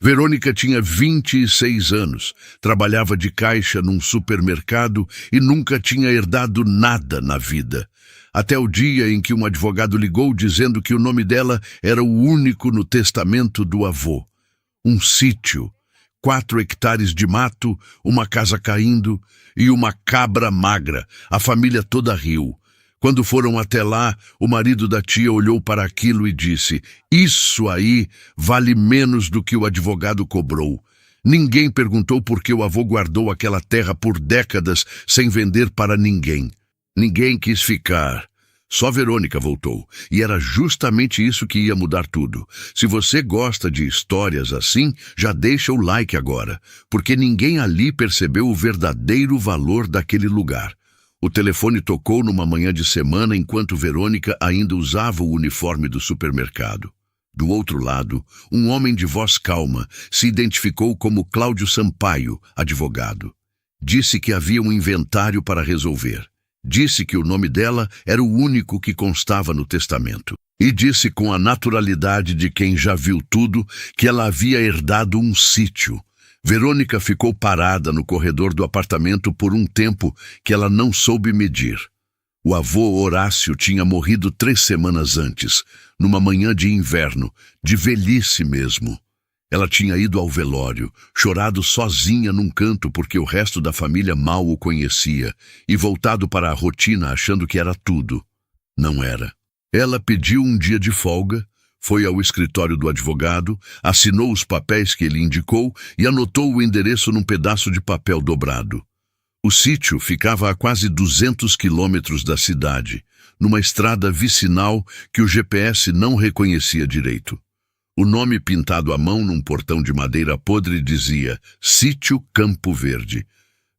Verônica tinha 26 anos, trabalhava de caixa num supermercado e nunca tinha herdado nada na vida. Até o dia em que um advogado ligou dizendo que o nome dela era o único no testamento do avô. Um sítio, 4 hectares de mato, uma casa caindo e uma cabra magra. A família toda riu. Quando foram até lá, o marido da tia olhou para aquilo e disse: "Isso aí vale menos do que o advogado cobrou." Ninguém perguntou por que o avô guardou aquela terra por décadas sem vender para ninguém. Ninguém quis ficar. Só Verônica voltou, e era justamente isso que ia mudar tudo. Se você gosta de histórias assim, já deixa o like agora, porque ninguém ali percebeu o verdadeiro valor daquele lugar. O telefone tocou numa manhã de semana enquanto Verônica ainda usava o uniforme do supermercado. Do outro lado, um homem de voz calma se identificou como Cláudio Sampaio, advogado. Disse que havia um inventário para resolver. Disse que o nome dela era o único que constava no testamento. E disse com a naturalidade de quem já viu tudo que ela havia herdado um sítio. Verônica ficou parada no corredor do apartamento por um tempo que ela não soube medir. O avô Horácio tinha morrido 3 semanas antes, numa manhã de inverno, de velhice mesmo. Ela tinha ido ao velório, chorado sozinha num canto porque o resto da família mal o conhecia, e voltado para a rotina achando que era tudo. Não era. Ela pediu um dia de folga, foi ao escritório do advogado, assinou os papéis que ele indicou e anotou o endereço num pedaço de papel dobrado. O sítio ficava a quase 200 quilômetros da cidade, numa estrada vicinal que o GPS não reconhecia direito. O nome pintado à mão num portão de madeira podre dizia Sítio Campo Verde.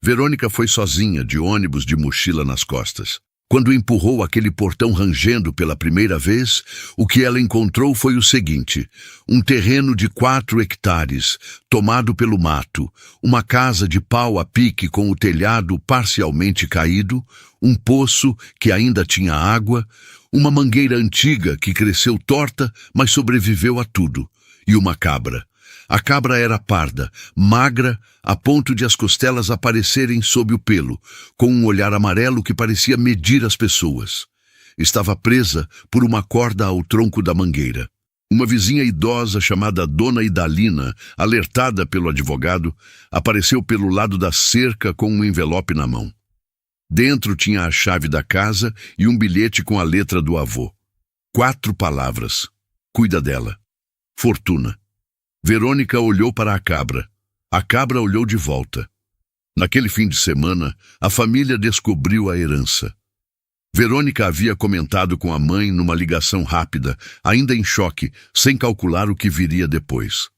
Verônica foi sozinha, de ônibus de mochila nas costas. Quando empurrou aquele portão rangendo pela primeira vez, o que ela encontrou foi o seguinte: um terreno de 4 hectares, tomado pelo mato, uma casa de pau a pique com o telhado parcialmente caído, um poço que ainda tinha água, uma mangueira antiga que cresceu torta, mas sobreviveu a tudo, e uma cabra. A cabra era parda, magra, a ponto de as costelas aparecerem sob o pelo, com um olhar amarelo que parecia medir as pessoas. Estava presa por uma corda ao tronco da mangueira. Uma vizinha idosa chamada Dona Idalina, alertada pelo advogado, apareceu pelo lado da cerca com um envelope na mão. Dentro tinha a chave da casa e um bilhete com a letra do avô. 4 palavras. Cuida dela. Fortuna. Verônica olhou para a cabra. A cabra olhou de volta. Naquele fim de semana, a família descobriu a herança. Verônica havia comentado com a mãe numa ligação rápida, ainda em choque, sem calcular o que viria depois.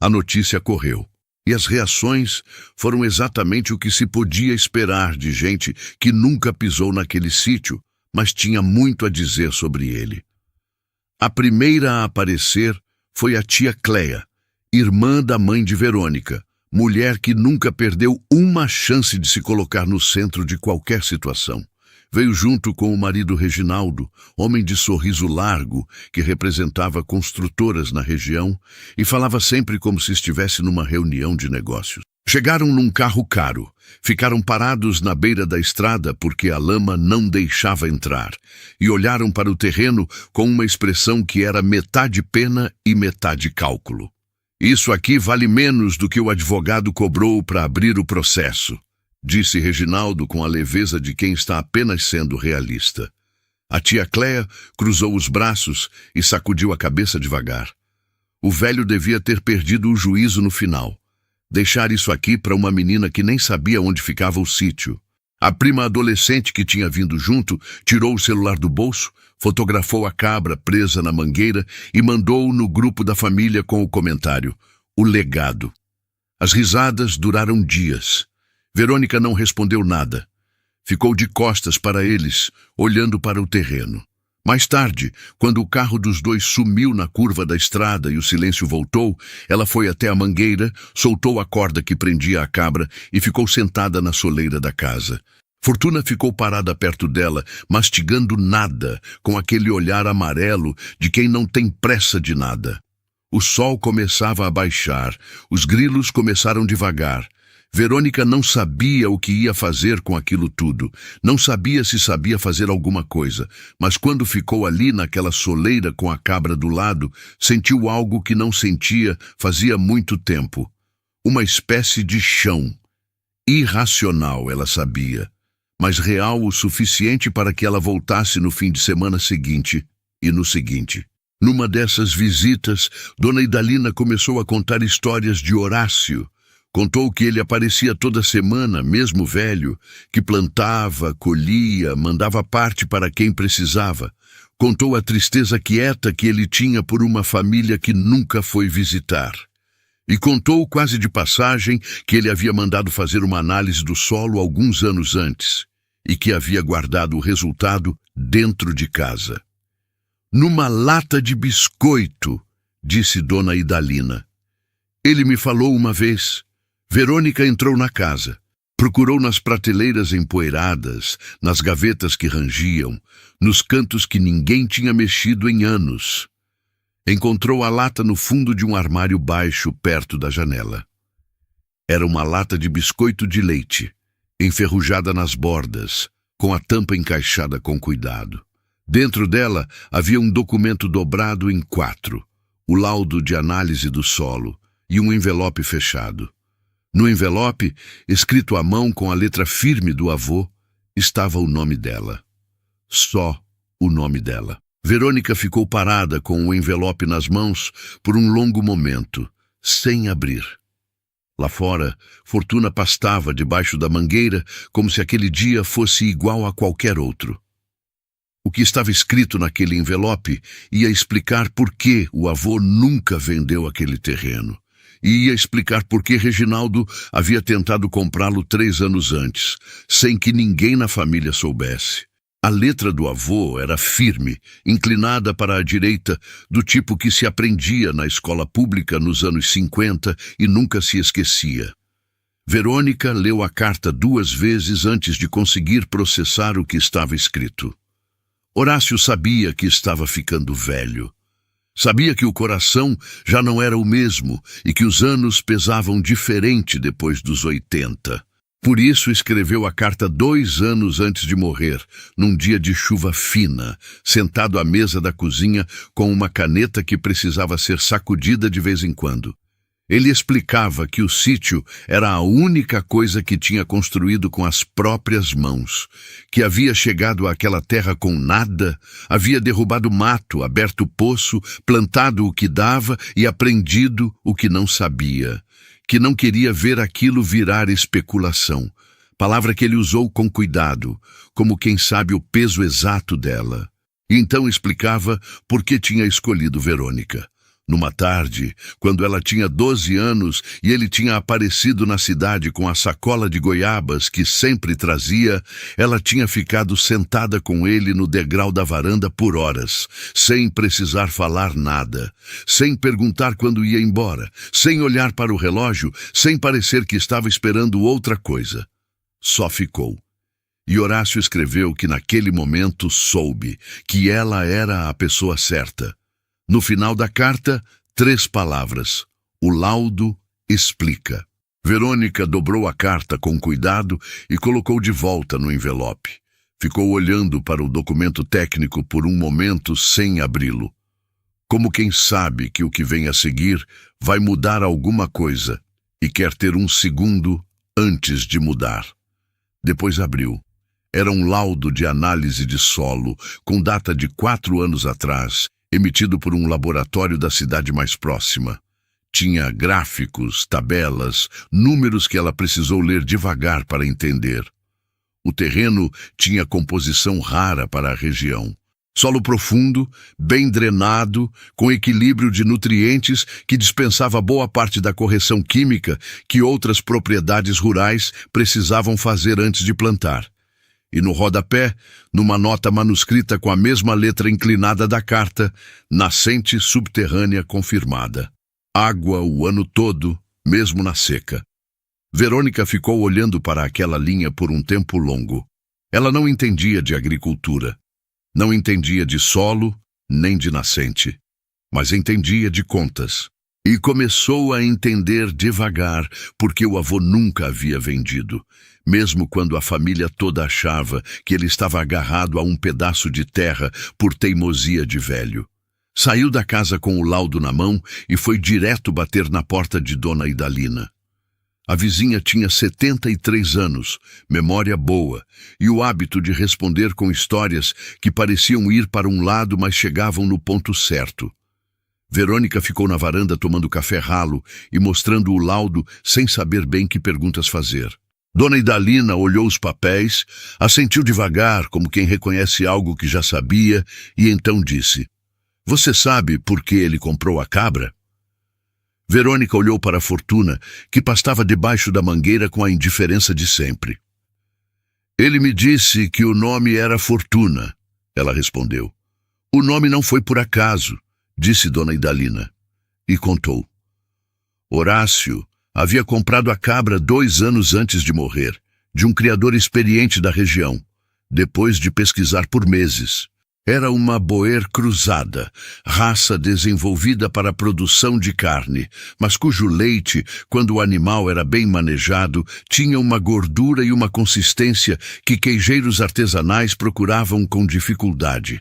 A notícia correu. E as reações foram exatamente o que se podia esperar de gente que nunca pisou naquele sítio, mas tinha muito a dizer sobre ele. A primeira a aparecer foi a tia Cléia, irmã da mãe de Verônica, mulher que nunca perdeu uma chance de se colocar no centro de qualquer situação. Veio junto com o marido Reginaldo, homem de sorriso largo, que representava construtoras na região e falava sempre como se estivesse numa reunião de negócios. Chegaram num carro caro, ficaram parados na beira da estrada porque a lama não deixava entrar, e olharam para o terreno com uma expressão que era metade pena e metade cálculo. "Isso aqui vale menos do que o advogado cobrou para abrir o processo", disse Reginaldo com a leveza de quem está apenas sendo realista. A tia Cléia cruzou os braços e sacudiu a cabeça devagar. O velho devia ter perdido o juízo no final. Deixar isso aqui para uma menina que nem sabia onde ficava o sítio. A prima adolescente que tinha vindo junto tirou o celular do bolso, fotografou a cabra presa na mangueira e mandou-o no grupo da família com o comentário: "O legado." As risadas duraram dias. Verônica não respondeu nada. Ficou de costas para eles, olhando para o terreno. Mais tarde, quando o carro dos dois sumiu na curva da estrada e o silêncio voltou, ela foi até a mangueira, soltou a corda que prendia a cabra e ficou sentada na soleira da casa. Fortuna ficou parada perto dela, mastigando nada, com aquele olhar amarelo de quem não tem pressa de nada. O sol começava a baixar, os grilos começaram devagar. Verônica não sabia o que ia fazer com aquilo tudo, não sabia se sabia fazer alguma coisa, mas quando ficou ali naquela soleira com a cabra do lado, sentiu algo que não sentia fazia muito tempo. Uma espécie de chão. Irracional, ela sabia, mas real o suficiente para que ela voltasse no fim de semana seguinte e no seguinte. Numa dessas visitas, Dona Idalina começou a contar histórias de Horácio. Contou que ele aparecia toda semana, mesmo velho, que plantava, colhia, mandava parte para quem precisava. Contou a tristeza quieta que ele tinha por uma família que nunca foi visitar. E contou, quase de passagem, que ele havia mandado fazer uma análise do solo alguns anos antes e que havia guardado o resultado dentro de casa. Numa lata de biscoito, disse Dona Idalina. Ele me falou uma vez. Verônica entrou na casa. Procurou nas prateleiras empoeiradas, nas gavetas que rangiam, nos cantos que ninguém tinha mexido em anos. Encontrou a lata no fundo de um armário baixo, perto da janela. Era uma lata de biscoito de leite, enferrujada nas bordas, com a tampa encaixada com cuidado. Dentro dela havia um documento dobrado em 4, o laudo de análise do solo e um envelope fechado. No envelope, escrito à mão com a letra firme do avô, estava o nome dela. Só o nome dela. Verônica ficou parada com o envelope nas mãos por um longo momento, sem abrir. Lá fora, Fortuna pastava debaixo da mangueira como se aquele dia fosse igual a qualquer outro. O que estava escrito naquele envelope ia explicar por que o avô nunca vendeu aquele terreno. E ia explicar por que Reginaldo havia tentado comprá-lo 3 anos antes, sem que ninguém na família soubesse. A letra do avô era firme, inclinada para a direita, do tipo que se aprendia na escola pública nos anos 50 e nunca se esquecia. Verônica leu a carta 2 vezes antes de conseguir processar o que estava escrito. Horácio sabia que estava ficando velho. Sabia que o coração já não era o mesmo e que os anos pesavam diferente depois dos 80. Por isso escreveu a carta 2 anos antes de morrer, num dia de chuva fina, sentado à mesa da cozinha com uma caneta que precisava ser sacudida de vez em quando. Ele explicava que o sítio era a única coisa que tinha construído com as próprias mãos, que havia chegado àquela terra com nada, havia derrubado mato, aberto poço, plantado o que dava e aprendido o que não sabia, que não queria ver aquilo virar especulação, palavra que ele usou com cuidado, como quem sabe o peso exato dela. E então explicava por que tinha escolhido Verônica. Numa tarde, quando ela tinha 12 anos e ele tinha aparecido na cidade com a sacola de goiabas que sempre trazia, ela tinha ficado sentada com ele no degrau da varanda por horas, sem precisar falar nada, sem perguntar quando ia embora, sem olhar para o relógio, sem parecer que estava esperando outra coisa. Só ficou. E Horácio escreveu que naquele momento soube que ela era a pessoa certa. No final da carta, 3 palavras. O laudo explica. Verônica dobrou a carta com cuidado e colocou de volta no envelope. Ficou olhando para o documento técnico por um momento sem abri-lo. Como quem sabe que o que vem a seguir vai mudar alguma coisa e quer ter um segundo antes de mudar. Depois abriu. Era um laudo de análise de solo, com data de 4 anos atrás, emitido por um laboratório da cidade mais próxima. Tinha gráficos, tabelas, números que ela precisou ler devagar para entender. O terreno tinha composição rara para a região. Solo profundo, bem drenado, com equilíbrio de nutrientes que dispensava boa parte da correção química que outras propriedades rurais precisavam fazer antes de plantar. E no rodapé, numa nota manuscrita com a mesma letra inclinada da carta, nascente subterrânea confirmada. Água o ano todo, mesmo na seca. Verônica ficou olhando para aquela linha por um tempo longo. Ela não entendia de agricultura. Não entendia de solo, nem de nascente. mas entendia de contas. E começou a entender devagar porque o avô nunca havia vendido, mesmo quando a família toda achava que ele estava agarrado a um pedaço de terra por teimosia de velho. Saiu da casa com o laudo na mão e foi direto bater na porta de Dona Idalina. A vizinha tinha 73 anos, memória boa, e o hábito de responder com histórias que pareciam ir para um lado, mas chegavam no ponto certo. Verônica ficou na varanda tomando café ralo e mostrando o laudo sem saber bem que perguntas fazer. Dona Idalina olhou os papéis, assentiu devagar, como quem reconhece algo que já sabia, e então disse: "Você sabe por que ele comprou a cabra?" Verônica olhou para a Fortuna, que pastava debaixo da mangueira com a indiferença de sempre. "Ele me disse que o nome era Fortuna", ela respondeu. "O nome não foi por acaso", disse Dona Idalina, e contou. Horácio havia comprado a cabra 2 anos antes de morrer, de um criador experiente da região, depois de pesquisar por meses. Era uma boer cruzada, raça desenvolvida para a produção de carne, mas cujo leite, quando o animal era bem manejado, tinha uma gordura e uma consistência que queijeiros artesanais procuravam com dificuldade.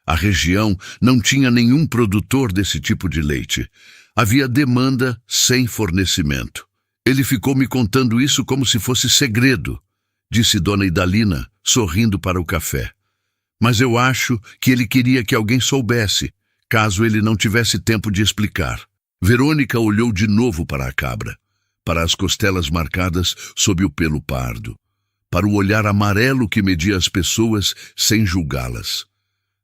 A região não tinha nenhum produtor desse tipo de leite. Havia demanda sem fornecimento. "Ele ficou me contando isso como se fosse segredo", disse Dona Idalina, sorrindo para o café. "Mas eu acho que ele queria que alguém soubesse, caso ele não tivesse tempo de explicar." Verônica olhou de novo para a cabra, para as costelas marcadas sob o pelo pardo, para o olhar amarelo que media as pessoas sem julgá-las.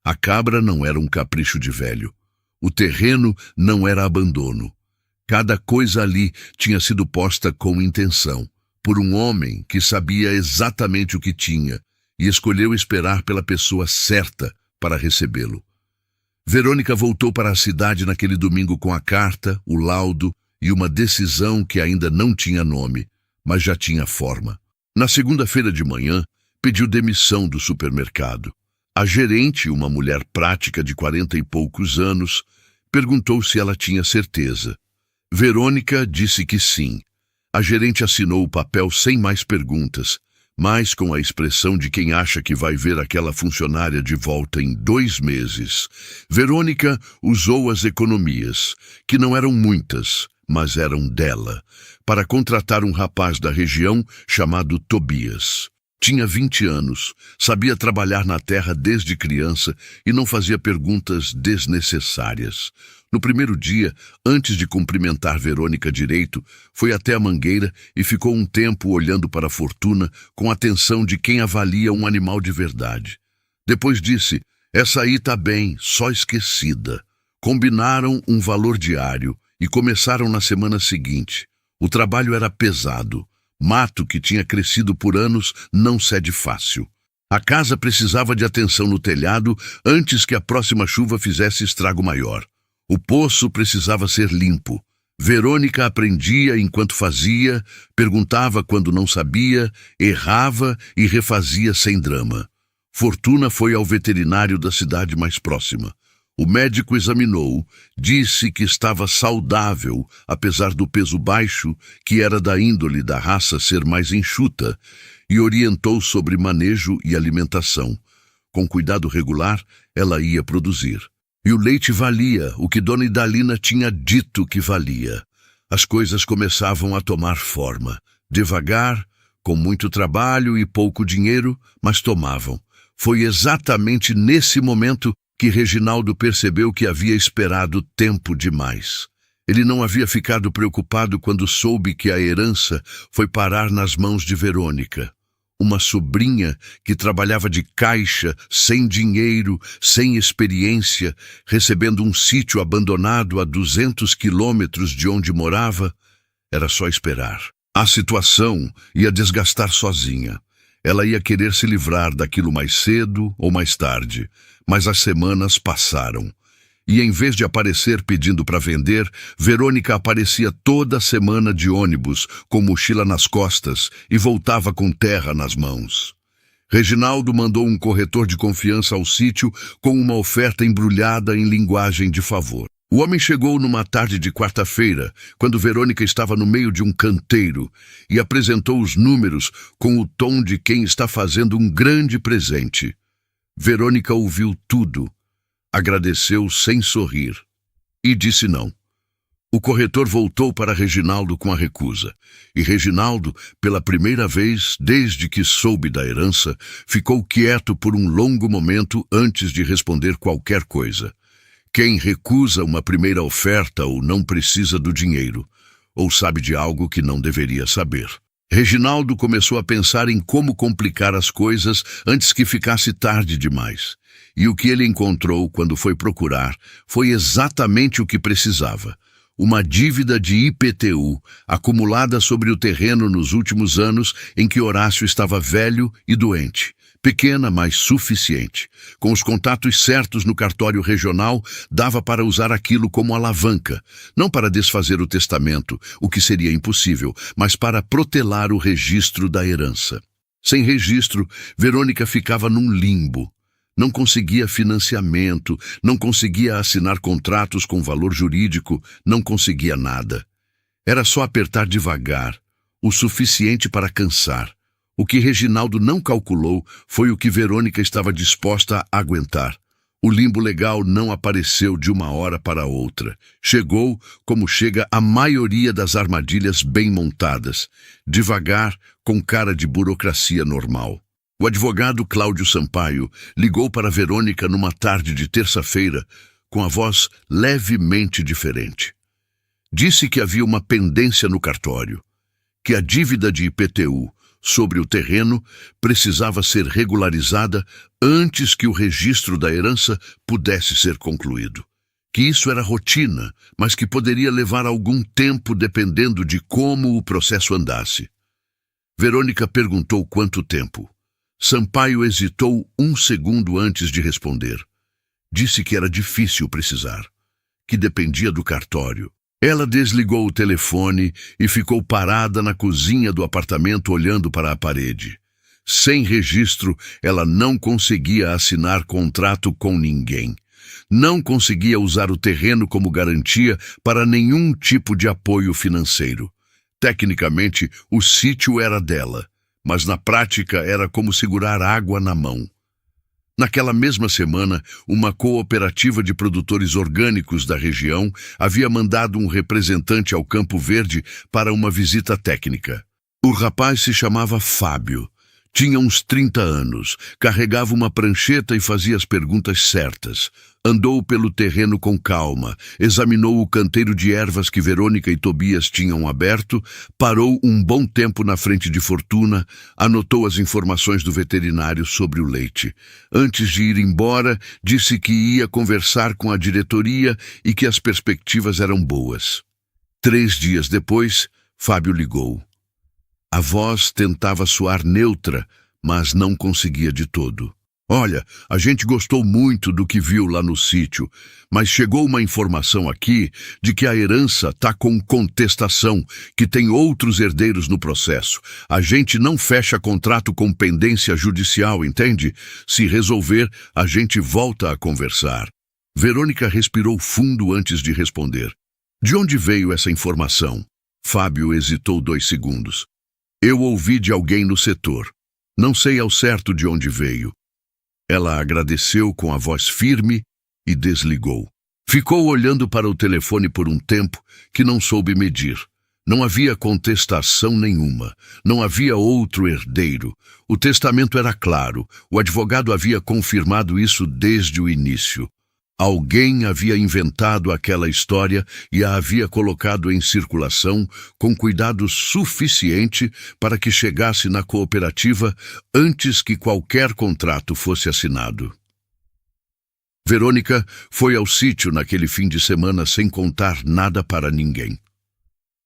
A cabra não era um capricho de velho. O terreno não era abandono. Cada coisa ali tinha sido posta com intenção, por um homem que sabia exatamente o que tinha e escolheu esperar pela pessoa certa para recebê-lo. Verônica voltou para a cidade naquele domingo com a carta, o laudo e uma decisão que ainda não tinha nome, mas já tinha forma. Na segunda-feira de manhã, pediu demissão do supermercado. A gerente, uma mulher prática de 40 e poucos anos, perguntou se ela tinha certeza. Verônica disse que sim. A gerente assinou o papel sem mais perguntas, mas com a expressão de quem acha que vai ver aquela funcionária de volta em 2 meses. Verônica usou as economias, que não eram muitas, mas eram dela, para contratar um rapaz da região chamado Tobias. Tinha 20 anos, sabia trabalhar na terra desde criança e não fazia perguntas desnecessárias. No primeiro dia, antes de cumprimentar Verônica direito, foi até a mangueira e ficou um tempo olhando para a Fortuna com a atenção de quem avalia um animal de verdade. Depois disse: "Essa aí tá bem, só esquecida." Combinaram um valor diário e começaram na semana seguinte. O trabalho era pesado. Mato que tinha crescido por anos não cede fácil. A casa precisava de atenção no telhado antes que a próxima chuva fizesse estrago maior. O poço precisava ser limpo. Verônica aprendia enquanto fazia, perguntava quando não sabia, errava e refazia sem drama. Fortuna foi ao veterinário da cidade mais próxima. O médico examinou, disse que estava saudável, apesar do peso baixo, que era da índole da raça ser mais enxuta, e orientou sobre manejo e alimentação. Com cuidado regular, ela ia produzir. E o leite valia o que Dona Idalina tinha dito que valia. As coisas começavam a tomar forma. Devagar, com muito trabalho e pouco dinheiro, mas tomavam. Foi exatamente nesse momento que Reginaldo percebeu que havia esperado tempo demais. Ele não havia ficado preocupado quando soube que a herança foi parar nas mãos de Verônica. Uma sobrinha que trabalhava de caixa, sem dinheiro, sem experiência, recebendo um sítio abandonado a 200 quilômetros de onde morava, era só esperar. A situação ia desgastar sozinha. Ela ia querer se livrar daquilo mais cedo ou mais tarde, mas as semanas passaram. E em vez de aparecer pedindo para vender, Verônica aparecia toda semana de ônibus, com mochila nas costas, e voltava com terra nas mãos. Reginaldo mandou um corretor de confiança ao sítio com uma oferta embrulhada em linguagem de favor. O homem chegou numa tarde de quarta-feira, quando Verônica estava no meio de um canteiro, e apresentou os números com o tom de quem está fazendo um grande presente. Verônica ouviu tudo, agradeceu sem sorrir e disse não. O corretor voltou para Reginaldo com a recusa, e Reginaldo, pela primeira vez desde que soube da herança, ficou quieto por um longo momento antes de responder qualquer coisa. Quem recusa uma primeira oferta ou não precisa do dinheiro, ou sabe de algo que não deveria saber. Reginaldo começou a pensar em como complicar as coisas antes que ficasse tarde demais. E o que ele encontrou quando foi procurar foi exatamente o que precisava. Uma dívida de IPTU acumulada sobre o terreno nos últimos anos em que Horácio estava velho e doente. Pequena, mas suficiente. Com os contatos certos no cartório regional, dava para usar aquilo como alavanca, não para desfazer o testamento, o que seria impossível, mas para protelar o registro da herança. Sem registro, Verônica ficava num limbo. Não conseguia financiamento, não conseguia assinar contratos com valor jurídico, não conseguia nada. Era só apertar devagar, o suficiente para cansar. O que Reginaldo não calculou foi o que Verônica estava disposta a aguentar. O limbo legal não apareceu de uma hora para outra. Chegou como chega a maioria das armadilhas bem montadas, devagar, com cara de burocracia normal. O advogado Cláudio Sampaio ligou para Verônica numa tarde de terça-feira, com a voz levemente diferente. Disse que havia uma pendência no cartório, que a dívida de IPTU sobre o terreno precisava ser regularizada antes que o registro da herança pudesse ser concluído. Que isso era rotina, mas que poderia levar algum tempo dependendo de como o processo andasse. Verônica perguntou quanto tempo. Sampaio hesitou um segundo antes de responder. Disse que era difícil precisar, que dependia do cartório. Ela desligou o telefone e ficou parada na cozinha do apartamento olhando para a parede. Sem registro, ela não conseguia assinar contrato com ninguém. Não conseguia usar o terreno como garantia para nenhum tipo de apoio financeiro. Tecnicamente, o sítio era dela, mas na prática era como segurar água na mão. Naquela mesma semana, uma cooperativa de produtores orgânicos da região havia mandado um representante ao Campo Verde para uma visita técnica. O rapaz se chamava Fábio. Tinha uns 30 anos, carregava uma prancheta e fazia as perguntas certas. Andou pelo terreno com calma, examinou o canteiro de ervas que Verônica e Tobias tinham aberto, parou um bom tempo na frente de Fortuna, anotou as informações do veterinário sobre o leite. Antes de ir embora, disse que ia conversar com a diretoria e que as perspectivas eram boas. 3 dias depois, Fábio ligou. A voz tentava soar neutra, mas não conseguia de todo. Olha, a gente gostou muito do que viu lá no sítio, mas chegou uma informação aqui de que a herança está com contestação, que tem outros herdeiros no processo. A gente não fecha contrato com pendência judicial, entende? Se resolver, a gente volta a conversar. Verônica respirou fundo antes de responder. De onde veio essa informação? Fábio hesitou 2 segundos. Eu ouvi de alguém no setor. Não sei ao certo de onde veio. Ela agradeceu com a voz firme e desligou. Ficou olhando para o telefone por um tempo que não soube medir. Não havia contestação nenhuma. Não havia outro herdeiro. O testamento era claro. O advogado havia confirmado isso desde o início. Alguém havia inventado aquela história e a havia colocado em circulação com cuidado suficiente para que chegasse na cooperativa antes que qualquer contrato fosse assinado. Verônica foi ao sítio naquele fim de semana sem contar nada para ninguém.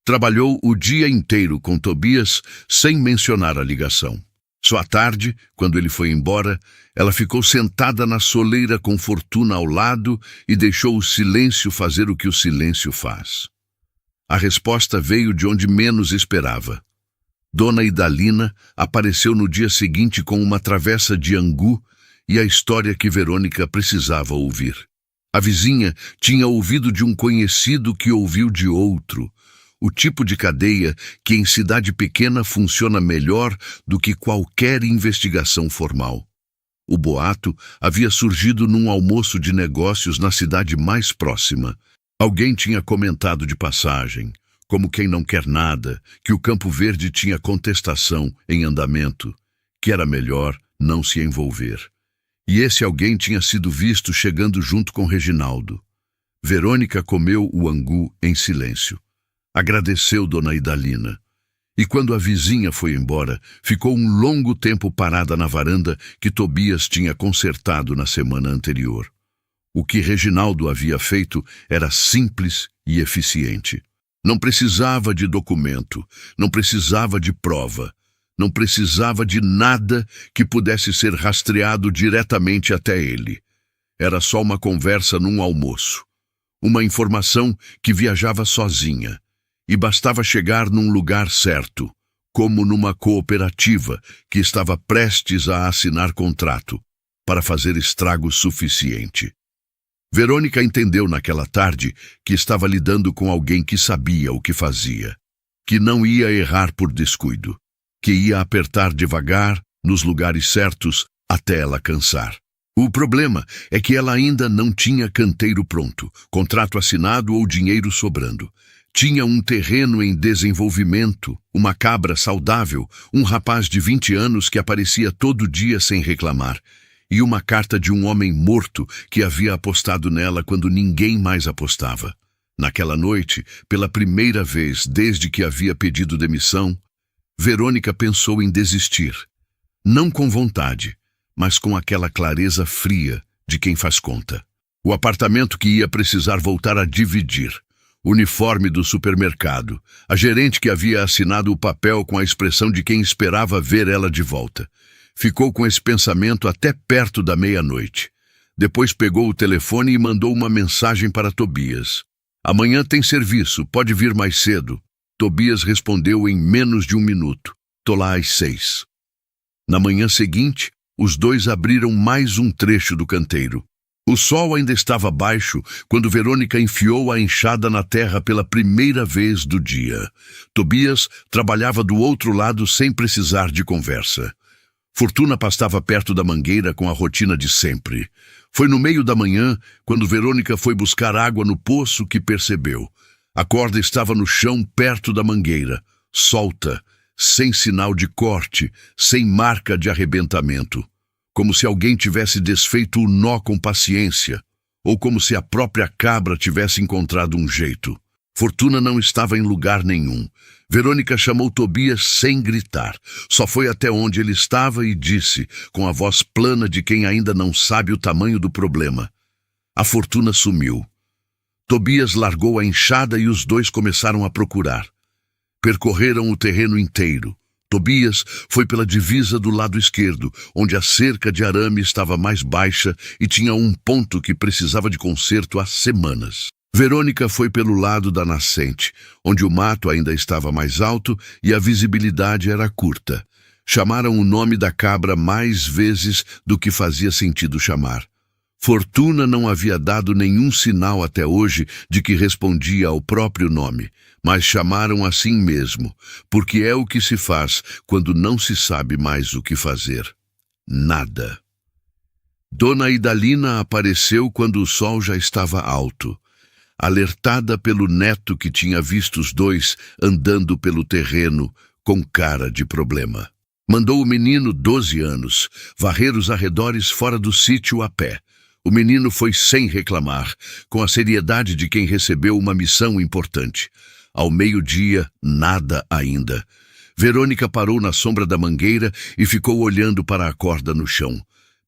Trabalhou o dia inteiro com Tobias sem mencionar a ligação. Só à tarde, quando ele foi embora, ela ficou sentada na soleira com Fortuna ao lado e deixou o silêncio fazer o que o silêncio faz. A resposta veio de onde menos esperava. Dona Idalina apareceu no dia seguinte com uma travessa de angu e a história que Verônica precisava ouvir. A vizinha tinha ouvido de um conhecido que ouviu de outro. O tipo de cadeia que em cidade pequena funciona melhor do que qualquer investigação formal. O boato havia surgido num almoço de negócios na cidade mais próxima. Alguém tinha comentado de passagem, como quem não quer nada, que o Campo Verde tinha contestação em andamento, que era melhor não se envolver. E esse alguém tinha sido visto chegando junto com Reginaldo. Verônica comeu o angu em silêncio. Agradeceu Dona Idalina. E quando a vizinha foi embora, ficou um longo tempo parada na varanda que Tobias tinha consertado na semana anterior. O que Reginaldo havia feito era simples e eficiente. Não precisava de documento, não precisava de prova, não precisava de nada que pudesse ser rastreado diretamente até ele. Era só uma conversa num almoço. Uma informação que viajava sozinha. E bastava chegar num lugar certo, como numa cooperativa que estava prestes a assinar contrato, para fazer estrago suficiente. Verônica entendeu naquela tarde que estava lidando com alguém que sabia o que fazia, que não ia errar por descuido, que ia apertar devagar nos lugares certos até ela cansar. O problema é que ela ainda não tinha canteiro pronto, contrato assinado ou dinheiro sobrando. Tinha um terreno em desenvolvimento, uma cabra saudável, um rapaz de 20 anos que aparecia todo dia sem reclamar, e uma carta de um homem morto que havia apostado nela quando ninguém mais apostava. Naquela noite, pela primeira vez desde que havia pedido demissão, Verônica pensou em desistir. Não com vontade, mas com aquela clareza fria de quem faz conta. O apartamento que ia precisar voltar a dividir. Uniforme do supermercado, a gerente que havia assinado o papel com a expressão de quem esperava ver ela de volta. Ficou com esse pensamento até perto da meia-noite. Depois pegou o telefone e mandou uma mensagem para Tobias. Amanhã tem serviço, pode vir mais cedo. Tobias respondeu em menos de 1 minuto. Tô lá às 6. Na manhã seguinte, os dois abriram mais um trecho do canteiro. O sol ainda estava baixo quando Verônica enfiou a enxada na terra pela primeira vez do dia. Tobias trabalhava do outro lado sem precisar de conversa. Fortuna pastava perto da mangueira com a rotina de sempre. Foi no meio da manhã, quando Verônica foi buscar água no poço, que percebeu. A corda estava no chão perto da mangueira, solta, sem sinal de corte, sem marca de arrebentamento. Como se alguém tivesse desfeito o nó com paciência, ou como se a própria cabra tivesse encontrado um jeito. Fortuna não estava em lugar nenhum. Verônica chamou Tobias sem gritar. Só foi até onde ele estava e disse, com a voz plana de quem ainda não sabe o tamanho do problema. A Fortuna sumiu. Tobias largou a enxada e os dois começaram a procurar. Percorreram o terreno inteiro. Tobias foi pela divisa do lado esquerdo, onde a cerca de arame estava mais baixa e tinha um ponto que precisava de conserto há semanas. Verônica foi pelo lado da nascente, onde o mato ainda estava mais alto e a visibilidade era curta. Chamaram o nome da cabra mais vezes do que fazia sentido chamar. Fortuna não havia dado nenhum sinal até hoje de que respondia ao próprio nome, mas chamaram assim mesmo, porque é o que se faz quando não se sabe mais o que fazer. Nada. Dona Idalina apareceu quando o sol já estava alto, alertada pelo neto que tinha visto os dois andando pelo terreno com cara de problema. Mandou o menino, 12 anos, varrer os arredores fora do sítio a pé. O menino foi sem reclamar, com a seriedade de quem recebeu uma missão importante. Ao meio-dia, nada ainda. Verônica parou na sombra da mangueira e ficou olhando para a corda no chão.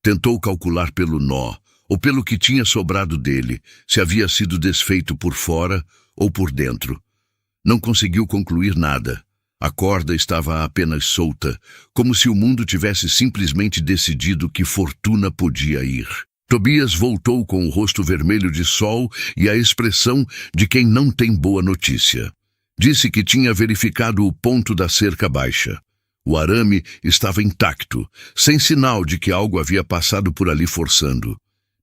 Tentou calcular pelo nó, ou pelo que tinha sobrado dele, se havia sido desfeito por fora ou por dentro. Não conseguiu concluir nada. A corda estava apenas solta, como se o mundo tivesse simplesmente decidido que Fortuna podia ir. Tobias voltou com o rosto vermelho de sol e a expressão de quem não tem boa notícia. Disse que tinha verificado o ponto da cerca baixa. O arame estava intacto, sem sinal de que algo havia passado por ali forçando.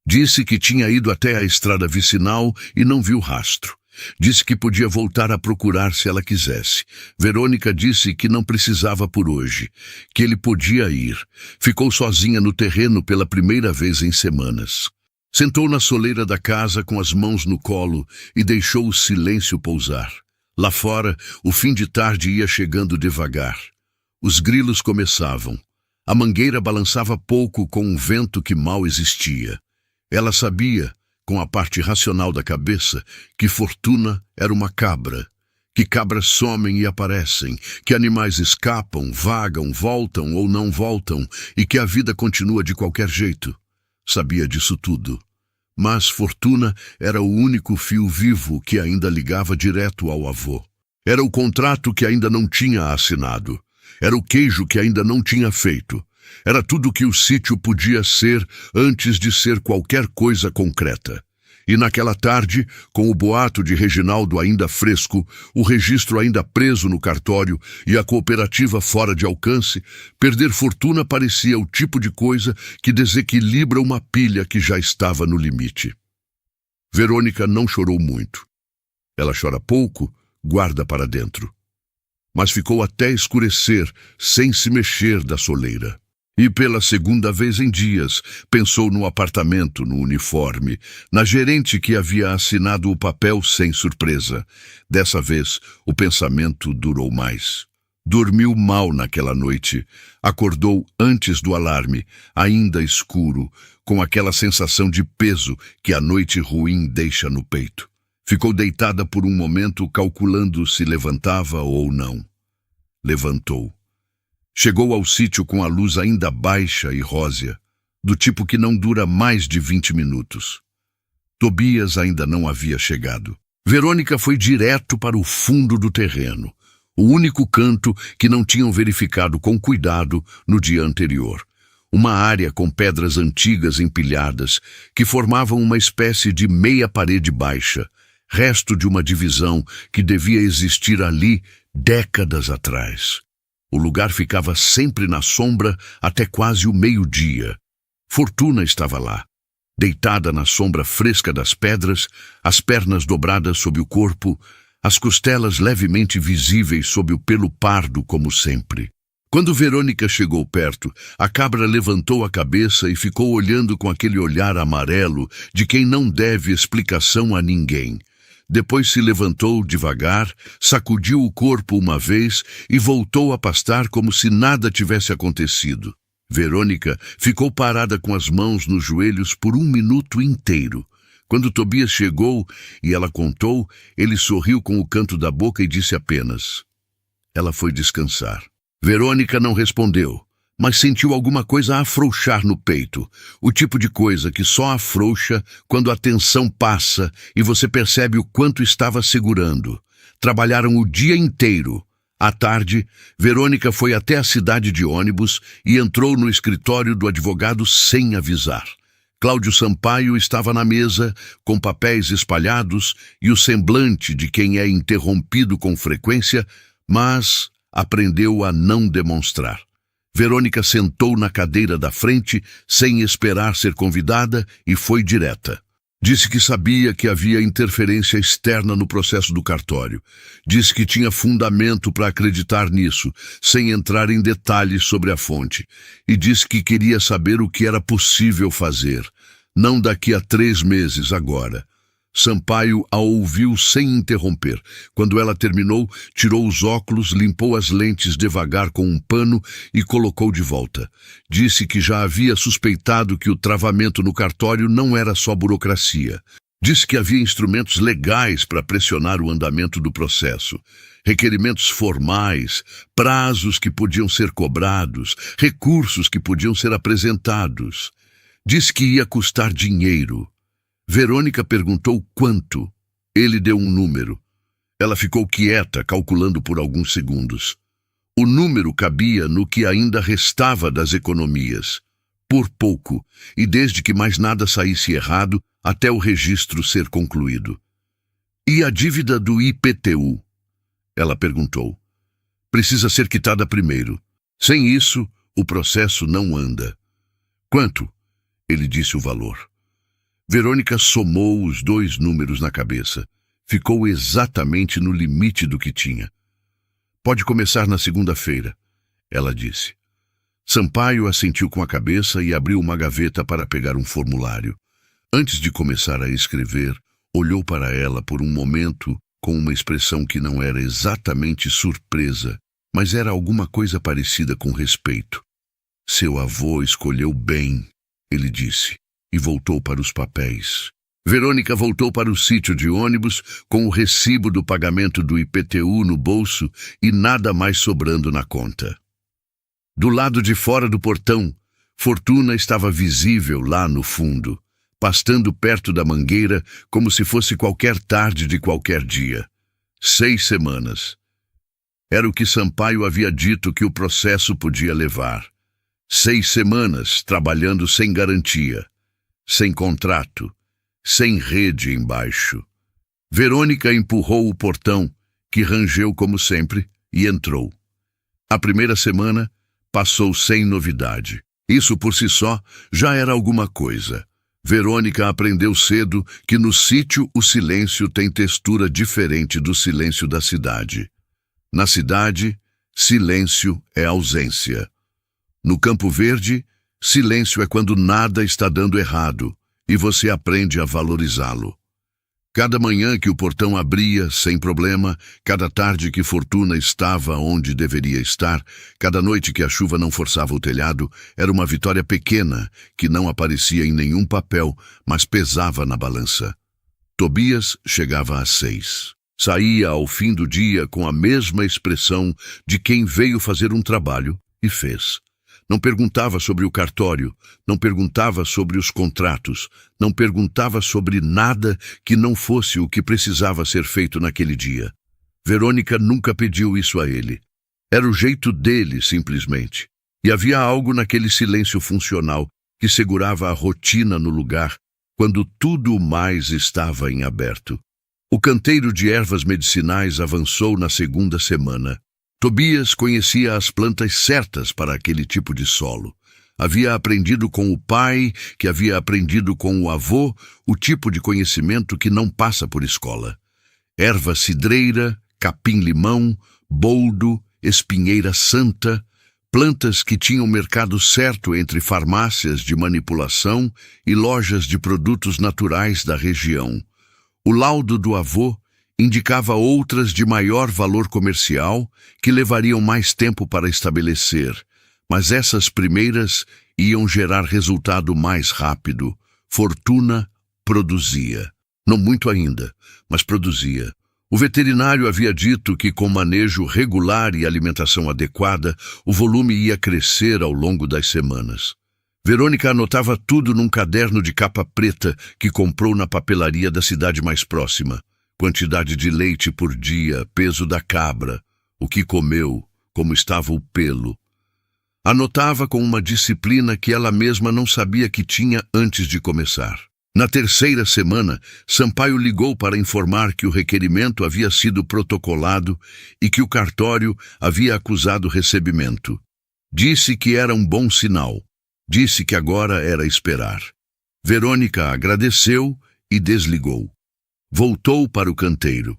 Disse que tinha ido até a estrada vicinal e não viu rastro. Disse que podia voltar a procurar se ela quisesse. Verônica disse que não precisava por hoje, que ele podia ir. Ficou sozinha no terreno pela primeira vez em semanas. Sentou na soleira da casa com as mãos no colo e deixou o silêncio pousar. Lá fora, o fim de tarde ia chegando devagar. Os grilos começavam. A mangueira balançava pouco com um vento que mal existia. Ela sabia, com a parte racional da cabeça, que Fortuna era uma cabra, que cabras somem e aparecem, que animais escapam, vagam, voltam ou não voltam e que a vida continua de qualquer jeito. Sabia disso tudo. Mas Fortuna era o único fio vivo que ainda ligava direto ao avô. Era o contrato que ainda não tinha assinado. Era o queijo que ainda não tinha feito. Era tudo que o sítio podia ser antes de ser qualquer coisa concreta. E naquela tarde, com o boato de Reginaldo ainda fresco, o registro ainda preso no cartório e a cooperativa fora de alcance, perder Fortuna parecia o tipo de coisa que desequilibra uma pilha que já estava no limite. Verônica não chorou muito. Ela chora pouco, guarda para dentro. Mas ficou até escurecer, sem se mexer da soleira. E pela segunda vez em dias, pensou no apartamento, no uniforme, na gerente que havia assinado o papel sem surpresa. Dessa vez, o pensamento durou mais. Dormiu mal naquela noite. Acordou antes do alarme, ainda escuro, com aquela sensação de peso que a noite ruim deixa no peito. Ficou deitada por um momento, calculando se levantava ou não. Levantou. Chegou ao sítio com a luz ainda baixa e rósea, do tipo que não dura mais de 20 minutos. Tobias ainda não havia chegado. Verônica foi direto para o fundo do terreno, o único canto que não tinham verificado com cuidado no dia anterior. Uma área com pedras antigas empilhadas que formavam uma espécie de meia parede baixa, resto de uma divisão que devia existir ali décadas atrás. O lugar ficava sempre na sombra até quase o meio-dia. Fortuna estava lá, deitada na sombra fresca das pedras, as pernas dobradas sob o corpo, as costelas levemente visíveis sob o pelo pardo como sempre. Quando Verônica chegou perto, a cabra levantou a cabeça e ficou olhando com aquele olhar amarelo de quem não deve explicação a ninguém. Depois se levantou devagar, sacudiu o corpo uma vez e voltou a pastar como se nada tivesse acontecido. Verônica ficou parada com as mãos nos joelhos por 1 minuto inteiro. Quando Tobias chegou e ela contou, ele sorriu com o canto da boca e disse apenas: Ela foi descansar. Verônica não respondeu, mas sentiu alguma coisa afrouxar no peito, o tipo de coisa que só afrouxa quando a tensão passa e você percebe o quanto estava segurando. Trabalharam o dia inteiro. À tarde, Verônica foi até a cidade de ônibus e entrou no escritório do advogado sem avisar. Cláudio Sampaio estava na mesa, com papéis espalhados e o semblante de quem é interrompido com frequência, mas aprendeu a não demonstrar. Verônica sentou na cadeira da frente, sem esperar ser convidada, e foi direta. Disse que sabia que havia interferência externa no processo do cartório. Disse que tinha fundamento para acreditar nisso, sem entrar em detalhes sobre a fonte. E disse que queria saber o que era possível fazer. Não daqui a 3 meses, agora. Sampaio a ouviu sem interromper. Quando ela terminou, tirou os óculos, limpou as lentes devagar com um pano e colocou de volta. Disse que já havia suspeitado que o travamento no cartório não era só burocracia. Disse que havia instrumentos legais para pressionar o andamento do processo. Requerimentos formais, prazos que podiam ser cobrados, recursos que podiam ser apresentados. Disse que ia custar dinheiro. Verônica perguntou quanto. Ele deu um número. Ela ficou quieta, calculando por alguns segundos. O número cabia no que ainda restava das economias. Por pouco, e desde que mais nada saísse errado, até o registro ser concluído. E a dívida do IPTU? Ela perguntou. Precisa ser quitada primeiro. Sem isso, o processo não anda. Quanto? Ele disse o valor. Verônica somou os dois números na cabeça. Ficou exatamente no limite do que tinha. Pode começar na segunda-feira, ela disse. Sampaio assentiu com a cabeça e abriu uma gaveta para pegar um formulário. Antes de começar a escrever, olhou para ela por um momento com uma expressão que não era exatamente surpresa, mas era alguma coisa parecida com respeito. Seu avô escolheu bem, ele disse, e voltou para os papéis. Verônica voltou para o sítio de ônibus com o recibo do pagamento do IPTU no bolso e nada mais sobrando na conta. Do lado de fora do portão, Fortuna estava visível lá no fundo, pastando perto da mangueira como se fosse qualquer tarde de qualquer dia. 6 semanas. Era o que Sampaio havia dito que o processo podia levar. 6 semanas trabalhando sem garantia, sem contrato, sem rede embaixo. Verônica empurrou o portão, que rangeu como sempre, e entrou. A primeira semana passou sem novidade. Isso por si só já era alguma coisa. Verônica aprendeu cedo que no sítio o silêncio tem textura diferente do silêncio da cidade. Na cidade, silêncio é ausência. No Campo Verde, silêncio é quando nada está dando errado e você aprende a valorizá-lo. Cada manhã que o portão abria sem problema, cada tarde que Fortuna estava onde deveria estar, cada noite que a chuva não forçava o telhado, era uma vitória pequena que não aparecia em nenhum papel, mas pesava na balança. Tobias chegava às 6. Saía ao fim do dia com a mesma expressão de quem veio fazer um trabalho e fez. Não perguntava sobre o cartório, não perguntava sobre os contratos, não perguntava sobre nada que não fosse o que precisava ser feito naquele dia. Verônica nunca pediu isso a ele. Era o jeito dele, simplesmente. E havia algo naquele silêncio funcional que segurava a rotina no lugar, quando tudo mais estava em aberto. O canteiro de ervas medicinais avançou na segunda semana. Tobias conhecia as plantas certas para aquele tipo de solo. Havia aprendido com o pai, que havia aprendido com o avô, o tipo de conhecimento que não passa por escola. Erva cidreira, capim-limão, boldo, espinheira santa, plantas que tinham mercado certo entre farmácias de manipulação e lojas de produtos naturais da região. O laudo do avô indicava outras de maior valor comercial que levariam mais tempo para estabelecer, mas essas primeiras iam gerar resultado mais rápido. Fortuna produzia. Não muito ainda, mas produzia. O veterinário havia dito que com manejo regular e alimentação adequada, o volume ia crescer ao longo das semanas. Verônica anotava tudo num caderno de capa preta que comprou na papelaria da cidade mais próxima. Quantidade de leite por dia, peso da cabra, o que comeu, como estava o pelo. Anotava com uma disciplina que ela mesma não sabia que tinha antes de começar. Na terceira semana, Sampaio ligou para informar que o requerimento havia sido protocolado e que o cartório havia acusado recebimento. Disse que era um bom sinal. Disse que agora era esperar. Verônica agradeceu e desligou. Voltou para o canteiro.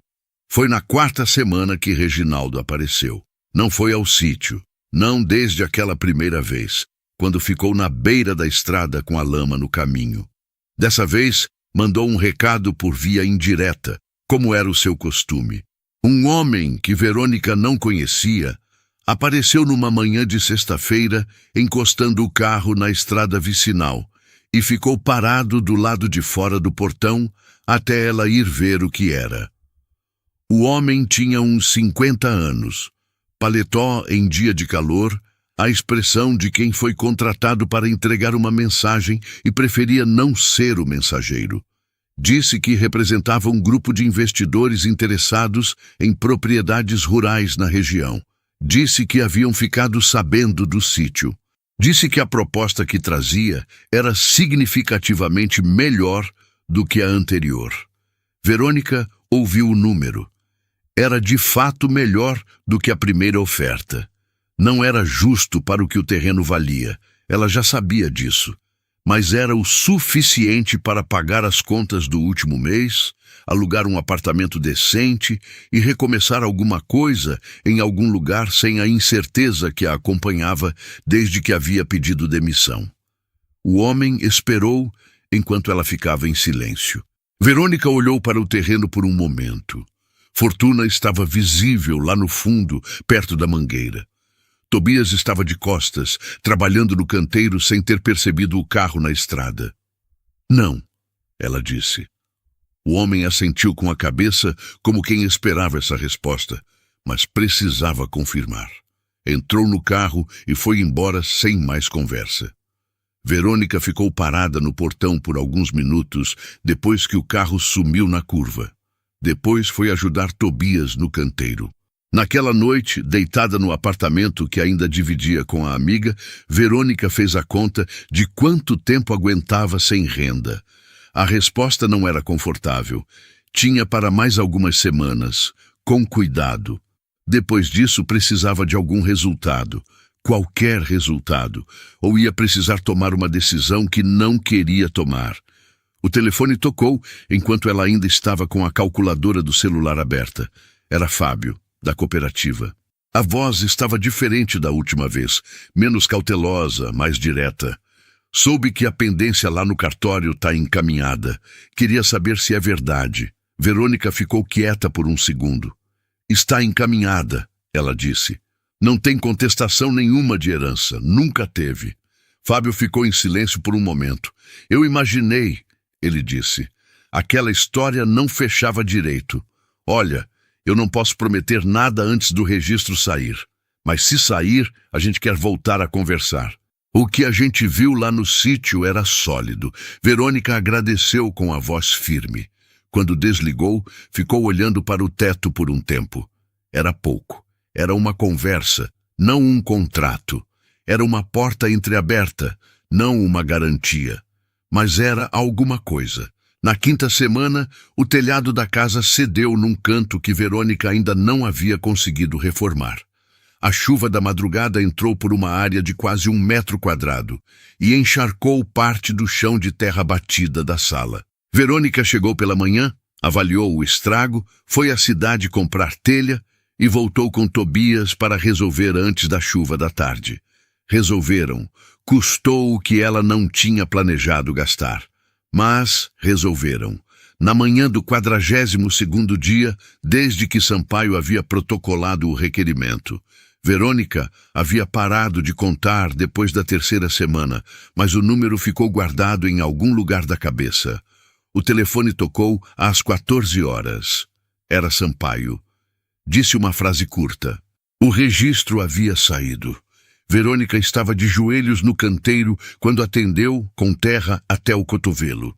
Foi na 4ª semana que Reginaldo apareceu. Não foi ao sítio, não desde aquela primeira vez, quando ficou na beira da estrada com a lama no caminho. Dessa vez, mandou um recado por via indireta, como era o seu costume. Um homem que Verônica não conhecia apareceu numa manhã de sexta-feira, encostando o carro na estrada vicinal, e ficou parado do lado de fora do portão até ela ir ver o que era. O homem tinha uns 50 anos, paletó em dia de calor, a expressão de quem foi contratado para entregar uma mensagem e preferia não ser o mensageiro. Disse que representava um grupo de investidores interessados em propriedades rurais na região. Disse que haviam ficado sabendo do sítio. Disse que a proposta que trazia era significativamente melhor do que a anterior. Verônica ouviu o número. Era de fato melhor do que a primeira oferta. Não era justo para o que o terreno valia. Ela já sabia disso. mas era o suficiente para pagar as contas do último mês, alugar um apartamento decente e recomeçar alguma coisa em algum lugar sem a incerteza que a acompanhava desde que havia pedido demissão. O homem esperou enquanto ela ficava em silêncio. Verônica olhou para o terreno por um momento. Fortuna estava visível lá no fundo, perto da mangueira. Tobias estava de costas, trabalhando no canteiro sem ter percebido o carro na estrada. Não, ela disse. O homem assentiu com a cabeça como quem esperava essa resposta, mas precisava confirmar. Entrou no carro e foi embora sem mais conversa. Verônica ficou parada no portão por alguns minutos depois que o carro sumiu na curva. Depois foi ajudar Tobias no canteiro. Naquela noite, deitada no apartamento que ainda dividia com a amiga, Verônica fez a conta de quanto tempo aguentava sem renda. A resposta não era confortável. Tinha para mais algumas semanas, com cuidado. Depois disso, precisava de algum resultado. Qualquer resultado. Ou ia precisar tomar uma decisão que não queria tomar. O telefone tocou enquanto ela ainda estava com a calculadora do celular aberta. Era Fábio, da cooperativa. A voz estava diferente da última vez, menos cautelosa, mais direta. Soube que a pendência lá no cartório está encaminhada. Queria saber se é verdade. Verônica ficou quieta por um segundo. Está encaminhada, ela disse. Não tem contestação nenhuma de herança, nunca teve. Fábio ficou em silêncio por um momento. Eu imaginei, ele disse. Aquela história não fechava direito. Olha, eu não posso prometer nada antes do registro sair. Mas se sair, a gente quer voltar a conversar. O que a gente viu lá no sítio era sólido. Verônica agradeceu com a voz firme. Quando desligou, ficou olhando para o teto por um tempo. Era pouco. Era uma conversa, não um contrato. Era uma porta entreaberta, não uma garantia. Mas era alguma coisa. Na quinta semana, o telhado da casa cedeu num canto que Verônica ainda não havia conseguido reformar. A chuva da madrugada entrou por uma área de quase 1 metro quadrado e encharcou parte do chão de terra batida da sala. Verônica chegou pela manhã, avaliou o estrago, foi à cidade comprar telha e voltou com Tobias para resolver antes da chuva da tarde. Resolveram. Custou o que ela não tinha planejado gastar. Mas resolveram. Na manhã do 42º dia, desde que Sampaio havia protocolado o requerimento. Verônica havia parado de contar depois da 3ª semana, mas o número ficou guardado em algum lugar da cabeça. O telefone tocou às 14 horas. Era Sampaio. Disse uma frase curta. O registro havia saído. Verônica estava de joelhos no canteiro quando atendeu, com terra até o cotovelo.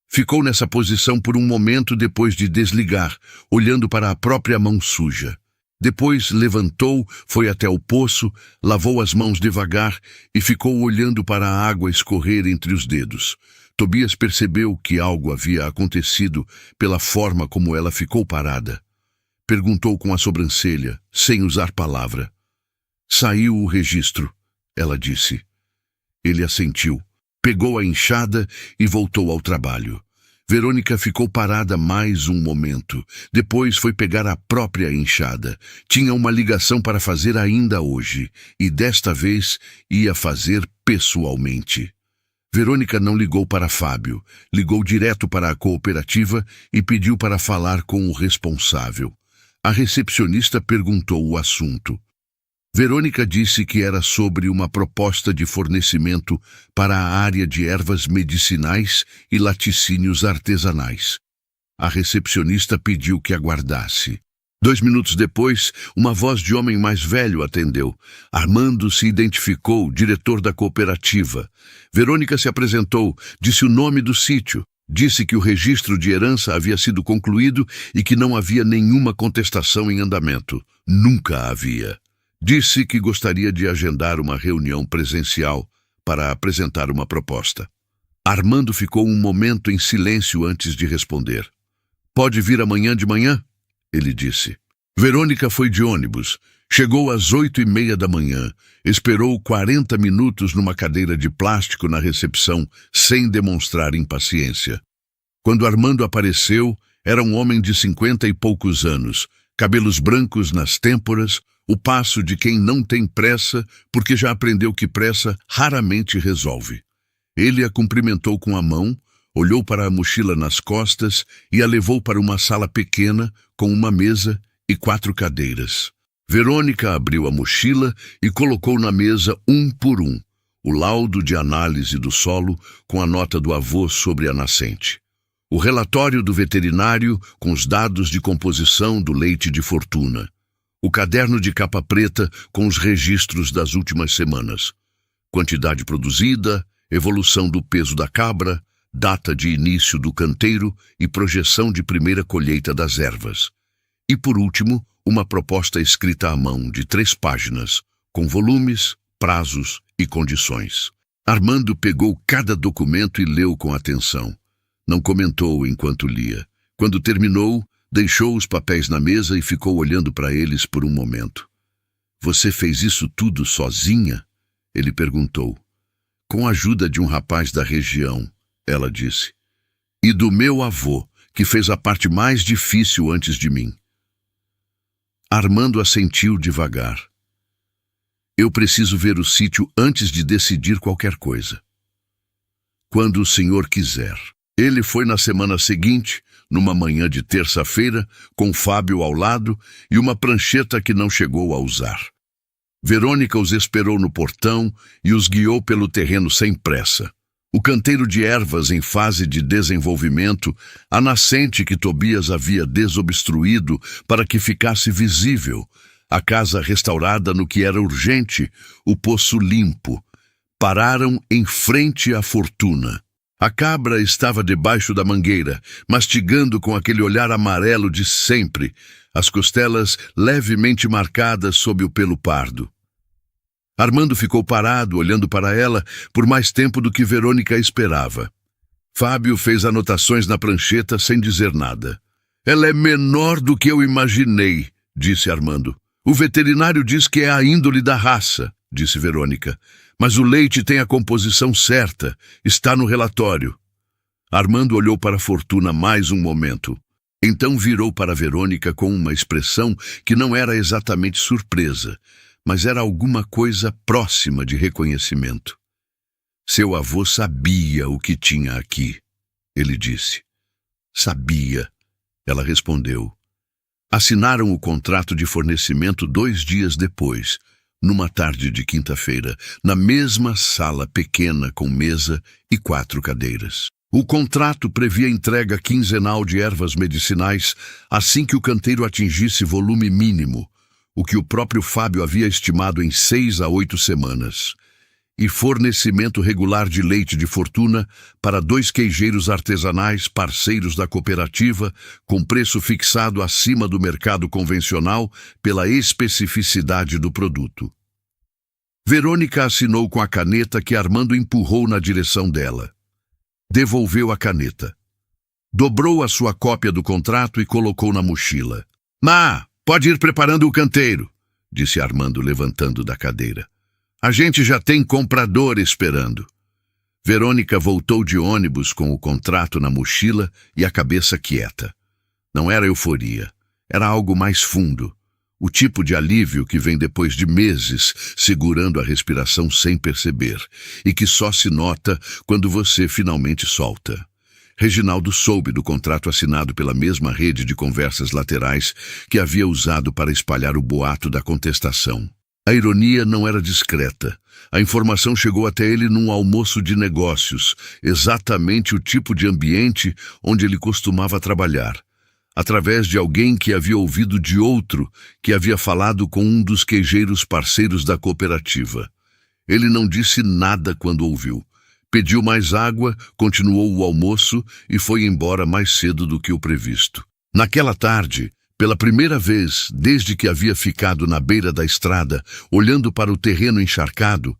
Ficou nessa posição por um momento depois de desligar, olhando para a própria mão suja. Depois levantou, foi até o poço, lavou as mãos devagar e ficou olhando para a água escorrer entre os dedos. Tobias percebeu que algo havia acontecido pela forma como ela ficou parada. Perguntou com a sobrancelha, sem usar palavra. Saiu o registro, ela disse. Ele assentiu, pegou a enxada e voltou ao trabalho. Verônica ficou parada mais um momento. Depois foi pegar a própria enxada. Tinha uma ligação para fazer ainda hoje, e desta vez ia fazer pessoalmente. Verônica não ligou para Fábio, ligou direto para a cooperativa e pediu para falar com o responsável. A recepcionista perguntou o assunto. Verônica disse que era sobre uma proposta de fornecimento para a área de ervas medicinais e laticínios artesanais. A recepcionista pediu que aguardasse. 2 minutos depois, uma voz de homem mais velho atendeu. Armando se identificou, diretor da cooperativa. Verônica se apresentou, disse o nome do sítio. Disse que o registro de herança havia sido concluído e que não havia nenhuma contestação em andamento. Nunca havia. Disse que gostaria de agendar uma reunião presencial para apresentar uma proposta. Armando ficou um momento em silêncio antes de responder. Pode vir amanhã de manhã? Ele disse. Verônica foi de ônibus. Chegou às 8:30 da manhã, esperou 40 minutos numa cadeira de plástico na recepção, sem demonstrar impaciência. Quando Armando apareceu, era um homem de 50 e poucos anos, cabelos brancos nas têmporas, o passo de quem não tem pressa, porque já aprendeu que pressa raramente resolve. Ele a cumprimentou com a mão, olhou para a mochila nas costas e a levou para uma sala pequena, com uma mesa e 4 cadeiras. Verônica abriu a mochila e colocou na mesa um por um o laudo de análise do solo com a nota do avô sobre a nascente, o relatório do veterinário com os dados de composição do leite de Fortuna, o caderno de capa preta com os registros das últimas semanas, quantidade produzida, evolução do peso da cabra, data de início do canteiro e projeção de primeira colheita das ervas. E, por último, uma proposta escrita à mão de 3 páginas, com volumes, prazos e condições. Armando pegou cada documento e leu com atenção. Não comentou enquanto lia. Quando terminou, deixou os papéis na mesa e ficou olhando para eles por um momento. "Você fez isso tudo sozinha?" ele perguntou. "Com a ajuda de um rapaz da região", ela disse. "E do meu avô, que fez a parte mais difícil antes de mim." Armando assentiu devagar. "Eu preciso ver o sítio antes de decidir qualquer coisa." "Quando o senhor quiser." Ele foi na semana seguinte, numa manhã de terça-feira, com Fábio ao lado e uma prancheta que não chegou a usar. Verônica os esperou no portão e os guiou pelo terreno sem pressa. O canteiro de ervas em fase de desenvolvimento, a nascente que Tobias havia desobstruído para que ficasse visível, a casa restaurada no que era urgente, o poço limpo. Pararam em frente à Fortuna. A cabra estava debaixo da mangueira, mastigando com aquele olhar amarelo de sempre, as costelas levemente marcadas sob o pelo pardo. Armando ficou parado, olhando para ela, por mais tempo do que Verônica esperava. Fábio fez anotações na prancheta sem dizer nada. "Ela é menor do que eu imaginei", disse Armando. "O veterinário diz que é a índole da raça", disse Verônica. "Mas o leite tem a composição certa, está no relatório." Armando olhou para a Fortuna mais um momento. Então virou para Verônica com uma expressão que não era exatamente surpresa, mas era alguma coisa próxima de reconhecimento. "Seu avô sabia o que tinha aqui", ele disse. "Sabia", ela respondeu. Assinaram o contrato de fornecimento 2 dias depois, numa tarde de quinta-feira, na mesma sala pequena com mesa e 4 cadeiras. O contrato previa entrega quinzenal de ervas medicinais assim que o canteiro atingisse volume mínimo, o que o próprio Fábio havia estimado em 6 a 8 semanas, e fornecimento regular de leite de Fortuna para 2 queijeiros artesanais parceiros da cooperativa, com preço fixado acima do mercado convencional pela especificidade do produto. Verônica assinou com a caneta que Armando empurrou na direção dela. Devolveu a caneta. Dobrou a sua cópia do contrato e colocou na mochila. "Má, pode ir preparando o canteiro", disse Armando, levantando da cadeira. "A gente já tem comprador esperando." Verônica voltou de ônibus com o contrato na mochila e a cabeça quieta. Não era euforia, era algo mais fundo. O tipo de alívio que vem depois de meses segurando a respiração sem perceber e que só se nota quando você finalmente solta. Reginaldo soube do contrato assinado pela mesma rede de conversas laterais que havia usado para espalhar o boato da contestação. A ironia não era discreta. A informação chegou até ele num almoço de negócios, exatamente o tipo de ambiente onde ele costumava trabalhar, através de alguém que havia ouvido de outro que havia falado com um dos queijeiros parceiros da cooperativa. Ele não disse nada quando ouviu. Pediu mais água, continuou o almoço e foi embora mais cedo do que o previsto. Naquela tarde, pela primeira vez desde que havia ficado na beira da estrada, olhando para o terreno encharcado,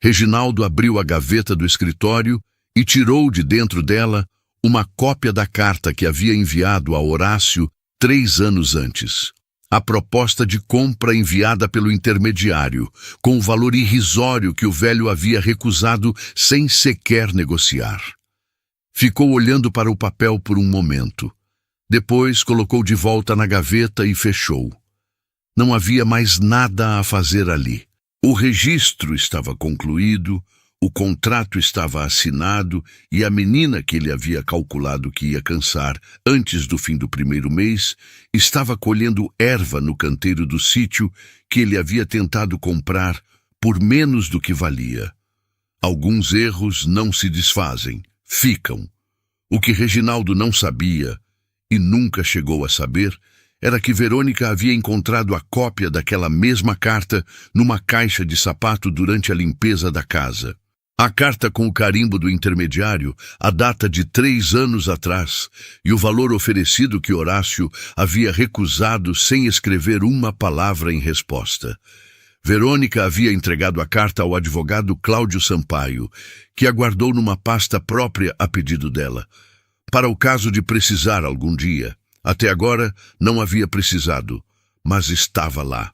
Reginaldo abriu a gaveta do escritório e tirou de dentro dela uma cópia da carta que havia enviado a Horácio 3 anos antes. A proposta de compra enviada pelo intermediário, com o valor irrisório que o velho havia recusado sem sequer negociar. Ficou olhando para o papel por um momento. Depois colocou de volta na gaveta e fechou. Não havia mais nada a fazer ali. O registro estava concluído, o contrato estava assinado e a menina que ele havia calculado que ia cansar antes do fim do primeiro mês estava colhendo erva no canteiro do sítio que ele havia tentado comprar por menos do que valia. Alguns erros não se desfazem, ficam. O que Reginaldo não sabia, e nunca chegou a saber, era que Verônica havia encontrado a cópia daquela mesma carta numa caixa de sapato durante a limpeza da casa. A carta com o carimbo do intermediário, a data de 3 anos atrás, e o valor oferecido que Horácio havia recusado sem escrever uma palavra em resposta. Verônica havia entregado a carta ao advogado Cláudio Sampaio, que a guardou numa pasta própria a pedido dela, para o caso de precisar algum dia. Até agora não havia precisado, mas estava lá.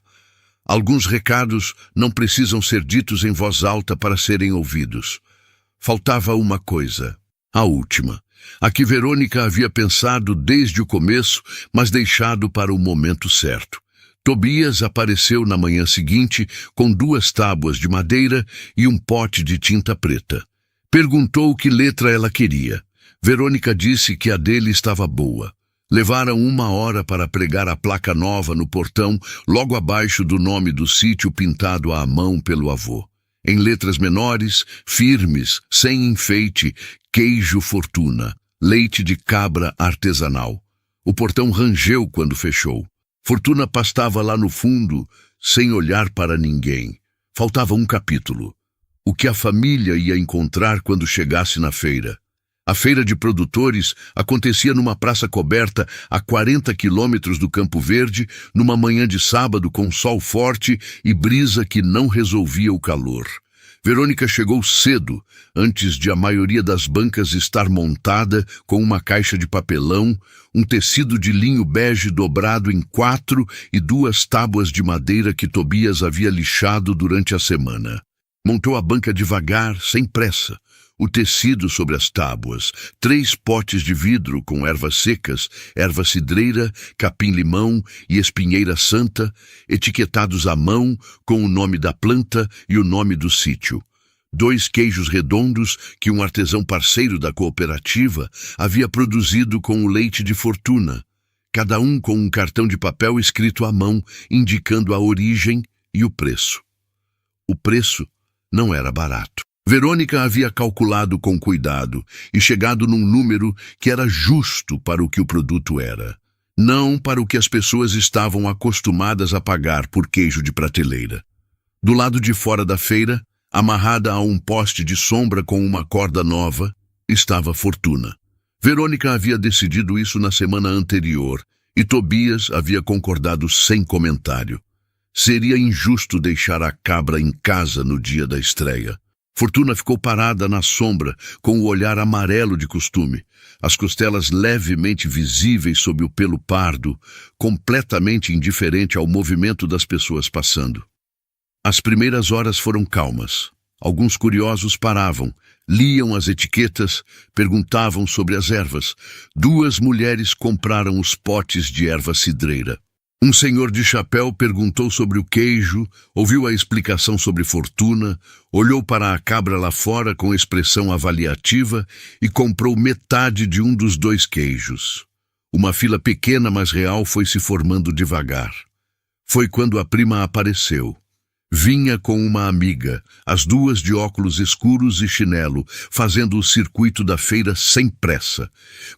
Alguns recados não precisam ser ditos em voz alta para serem ouvidos. Faltava uma coisa, a última, a que Verônica havia pensado desde o começo, mas deixado para o momento certo. Tobias apareceu na manhã seguinte com 2 tábuas de madeira e um pote de tinta preta. Perguntou que letra ela queria. Verônica disse que a dele estava boa. Levaram 1 hora para pregar a placa nova no portão, logo abaixo do nome do sítio pintado à mão pelo avô. Em letras menores, firmes, sem enfeite, queijo Fortuna, leite de cabra artesanal. O portão rangeu quando fechou. Fortuna pastava lá no fundo, sem olhar para ninguém. Faltava um capítulo. O que a família ia encontrar quando chegasse na feira. A feira de produtores acontecia numa praça coberta a 40 quilômetros do Campo Verde, numa manhã de sábado com sol forte e brisa que não resolvia o calor. Verônica chegou cedo, antes de a maioria das bancas estar montada com uma caixa de papelão, um tecido de linho bege dobrado em 4 e 2 tábuas de madeira que Tobias havia lixado durante a semana. Montou a banca devagar, sem pressa. O tecido sobre as tábuas, 3 potes de vidro com ervas secas, erva cidreira, capim-limão e espinheira santa, etiquetados à mão com o nome da planta e o nome do sítio. 2 queijos redondos que um artesão parceiro da cooperativa havia produzido com o leite de Fortuna, cada um com um cartão de papel escrito à mão, indicando a origem e o preço. O preço não era barato. Verônica havia calculado com cuidado e chegado num número que era justo para o que o produto era, não para o que as pessoas estavam acostumadas a pagar por queijo de prateleira. Do lado de fora da feira, amarrada a um poste de sombra com uma corda nova, estava Fortuna. Verônica havia decidido isso na semana anterior e Tobias havia concordado sem comentário. Seria injusto deixar a cabra em casa no dia da estreia. Fortuna ficou parada na sombra, com o olhar amarelo de costume, as costelas levemente visíveis sob o pelo pardo, completamente indiferente ao movimento das pessoas passando. As primeiras horas foram calmas. Alguns curiosos paravam, liam as etiquetas, perguntavam sobre as ervas. 2 mulheres compraram os potes de erva cidreira. Um senhor de chapéu perguntou sobre o queijo, ouviu a explicação sobre Fortuna, olhou para a cabra lá fora com expressão avaliativa e comprou metade de um dos 2 queijos. Uma fila pequena, mas real, foi se formando devagar. Foi quando a prima apareceu. Vinha com uma amiga, as 2 de óculos escuros e chinelo, fazendo o circuito da feira sem pressa.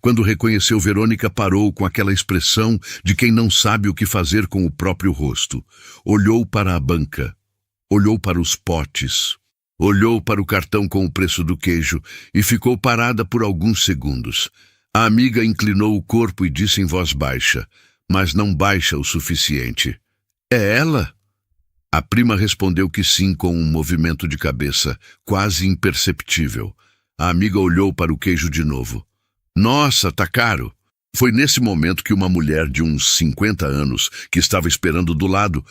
Quando reconheceu Verônica, parou com aquela expressão de quem não sabe o que fazer com o próprio rosto. Olhou para a banca, olhou para os potes, olhou para o cartão com o preço do queijo e ficou parada por alguns segundos. A amiga inclinou o corpo e disse em voz baixa, mas não baixa o suficiente: "É ela?" A prima respondeu que sim com um movimento de cabeça, quase imperceptível. A amiga olhou para o queijo de novo. "Nossa, tá caro." Foi nesse momento que uma mulher de uns 50 anos, que estava esperando do lado,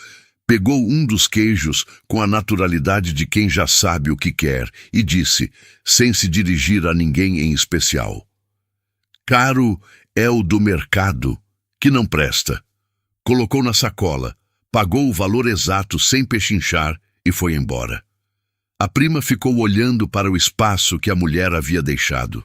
pegou um dos queijos com a naturalidade de quem já sabe o que quer e disse, sem se dirigir a ninguém em especial: "Caro é o do mercado, que não presta." Colocou na sacola, pagou o valor exato sem pechinchar e foi embora. A prima ficou olhando para o espaço que a mulher havia deixado.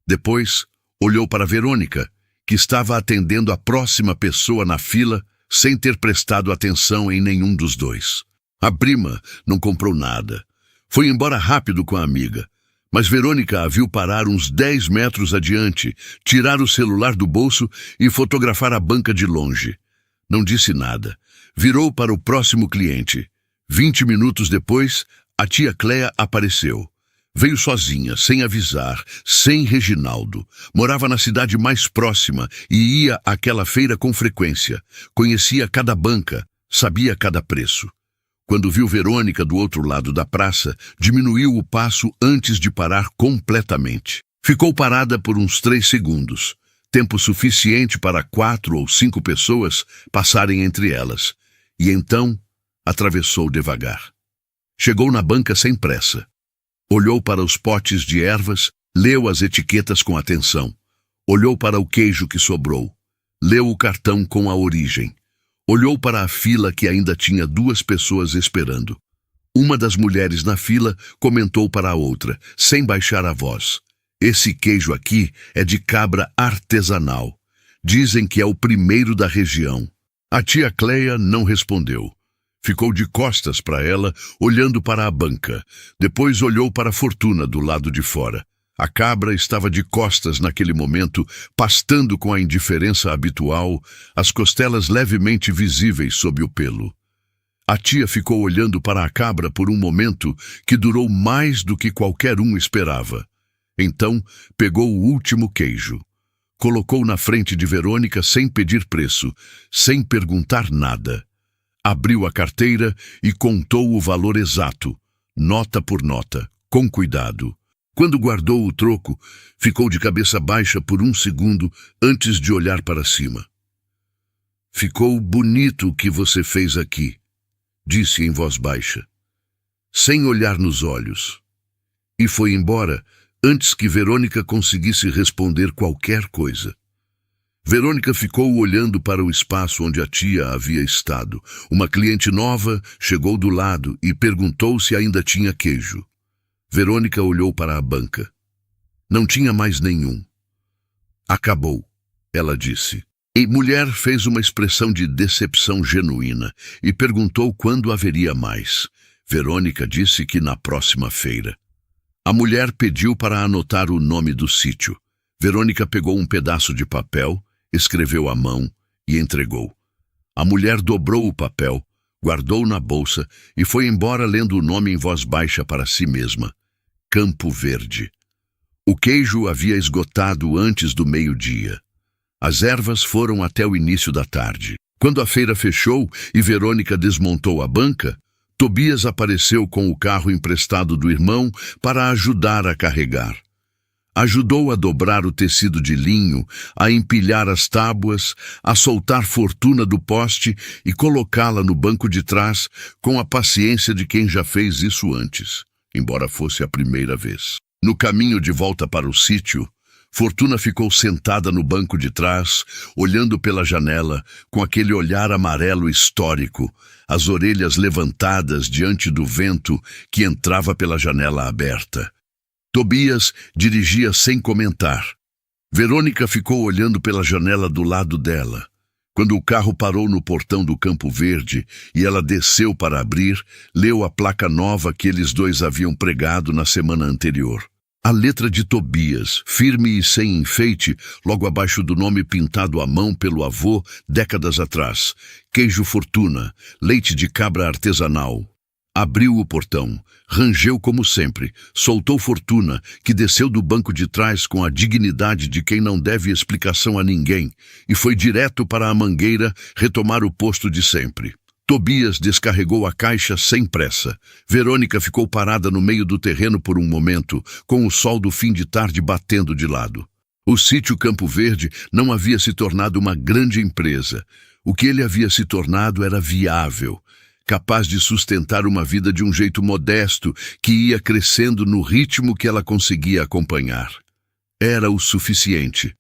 Depois, olhou para Verônica, que estava atendendo a próxima pessoa na fila sem ter prestado atenção em nenhum dos dois. A prima não comprou nada. Foi embora rápido com a amiga, mas Verônica a viu parar uns 10 metros adiante, tirar o celular do bolso e fotografar a banca de longe. Não disse nada. Virou para o próximo cliente. 20 minutos depois, a tia Cléia apareceu. Veio sozinha, sem avisar, sem Reginaldo. Morava na cidade mais próxima e ia àquela feira com frequência. Conhecia cada banca, sabia cada preço. Quando viu Verônica do outro lado da praça, diminuiu o passo antes de parar completamente. Ficou parada por uns 3 segundos, tempo suficiente para 4 ou 5 pessoas passarem entre elas. E então, atravessou devagar. Chegou na banca sem pressa. Olhou para os potes de ervas, leu as etiquetas com atenção. Olhou para o queijo que sobrou. Leu o cartão com a origem. Olhou para a fila que ainda tinha 2 pessoas esperando. Uma das mulheres na fila comentou para a outra, sem baixar a voz: "Esse queijo aqui é de cabra artesanal. Dizem que é o primeiro da região." A tia Cléia não respondeu. Ficou de costas para ela, olhando para a banca. Depois olhou para a Fortuna do lado de fora. A cabra estava de costas naquele momento, pastando com a indiferença habitual, as costelas levemente visíveis sob o pelo. A tia ficou olhando para a cabra por um momento que durou mais do que qualquer um esperava. Então, pegou o último queijo. Colocou na frente de Verônica sem pedir preço, sem perguntar nada. Abriu a carteira e contou o valor exato, nota por nota, com cuidado. Quando guardou o troco, ficou de cabeça baixa por um segundo antes de olhar para cima. "Ficou bonito o que você fez aqui", disse em voz baixa, sem olhar nos olhos. E foi embora antes que Verônica conseguisse responder qualquer coisa. Verônica ficou olhando para o espaço onde a tia havia estado. Uma cliente nova chegou do lado e perguntou se ainda tinha queijo. Verônica olhou para a banca. Não tinha mais nenhum. "Acabou", ela disse. E mulher fez uma expressão de decepção genuína e perguntou quando haveria mais. Verônica disse que na próxima feira. A mulher pediu para anotar o nome do sítio. Verônica pegou um pedaço de papel, escreveu à mão e entregou. A mulher dobrou o papel, guardou na bolsa e foi embora lendo o nome em voz baixa para si mesma: Campo Verde. O queijo havia esgotado antes do meio-dia. As ervas foram até o início da tarde. Quando a feira fechou e Verônica desmontou a banca, Tobias apareceu com o carro emprestado do irmão para ajudar a carregar. Ajudou a dobrar o tecido de linho, a empilhar as tábuas, a soltar Fortuna do poste e colocá-la no banco de trás com a paciência de quem já fez isso antes, embora fosse a primeira vez. No caminho de volta para o sítio, Fortuna ficou sentada no banco de trás, olhando pela janela, com aquele olhar amarelo histórico, as orelhas levantadas diante do vento que entrava pela janela aberta. Tobias dirigia sem comentar. Verônica ficou olhando pela janela do lado dela. Quando o carro parou no portão do Campo Verde e ela desceu para abrir, leu a placa nova que eles dois haviam pregado na semana anterior. A letra de Tobias, firme e sem enfeite, logo abaixo do nome pintado à mão pelo avô décadas atrás: Queijo Fortuna, leite de cabra artesanal. Abriu o portão, rangeu como sempre, soltou Fortuna, que desceu do banco de trás com a dignidade de quem não deve explicação a ninguém, e foi direto para a mangueira retomar o posto de sempre. Tobias descarregou a caixa sem pressa. Verônica ficou parada no meio do terreno por um momento, com o sol do fim de tarde batendo de lado. O sítio Campo Verde não havia se tornado uma grande empresa. O que ele havia se tornado era viável, capaz de sustentar uma vida de um jeito modesto que ia crescendo no ritmo que ela conseguia acompanhar. Era o suficiente.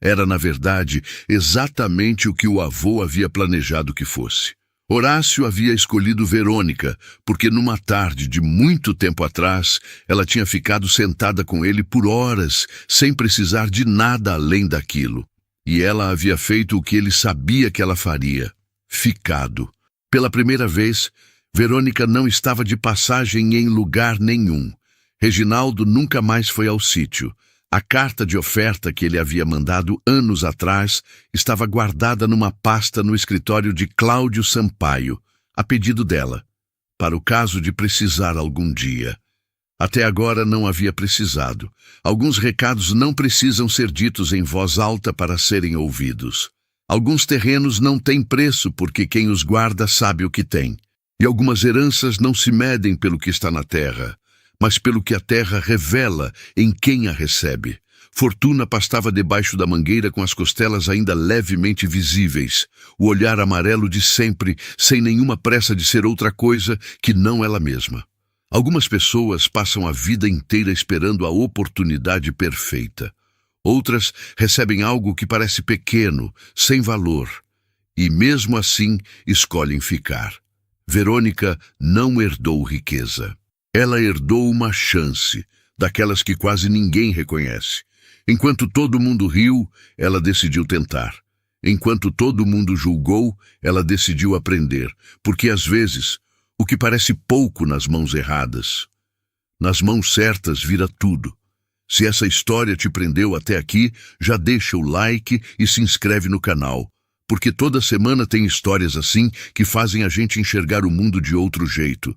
Era, na verdade, exatamente o que o avô havia planejado que fosse. Horácio havia escolhido Verônica, porque numa tarde de muito tempo atrás, ela tinha ficado sentada com ele por horas, sem precisar de nada além daquilo. E ela havia feito o que ele sabia que ela faria: ficado. Pela primeira vez, Verônica não estava de passagem em lugar nenhum. Reginaldo nunca mais foi ao sítio. A carta de oferta que ele havia mandado anos atrás estava guardada numa pasta no escritório de Cláudio Sampaio, a pedido dela, para o caso de precisar algum dia. Até agora não havia precisado. Alguns recados não precisam ser ditos em voz alta para serem ouvidos. Alguns terrenos não têm preço porque quem os guarda sabe o que tem. E algumas heranças não se medem pelo que está na terra, mas pelo que a terra revela em quem a recebe. Fortuna pastava debaixo da mangueira com as costelas ainda levemente visíveis, o olhar amarelo de sempre, sem nenhuma pressa de ser outra coisa que não ela mesma. Algumas pessoas passam a vida inteira esperando a oportunidade perfeita. Outras recebem algo que parece pequeno, sem valor, e mesmo assim escolhem ficar. Verônica não herdou riqueza. Ela herdou uma chance, daquelas que quase ninguém reconhece. Enquanto todo mundo riu, ela decidiu tentar. Enquanto todo mundo julgou, ela decidiu aprender, porque às vezes, o que parece pouco nas mãos erradas, nas mãos certas vira tudo. Se essa história te prendeu até aqui, já deixa o like e se inscreve no canal, porque toda semana tem histórias assim que fazem a gente enxergar o mundo de outro jeito.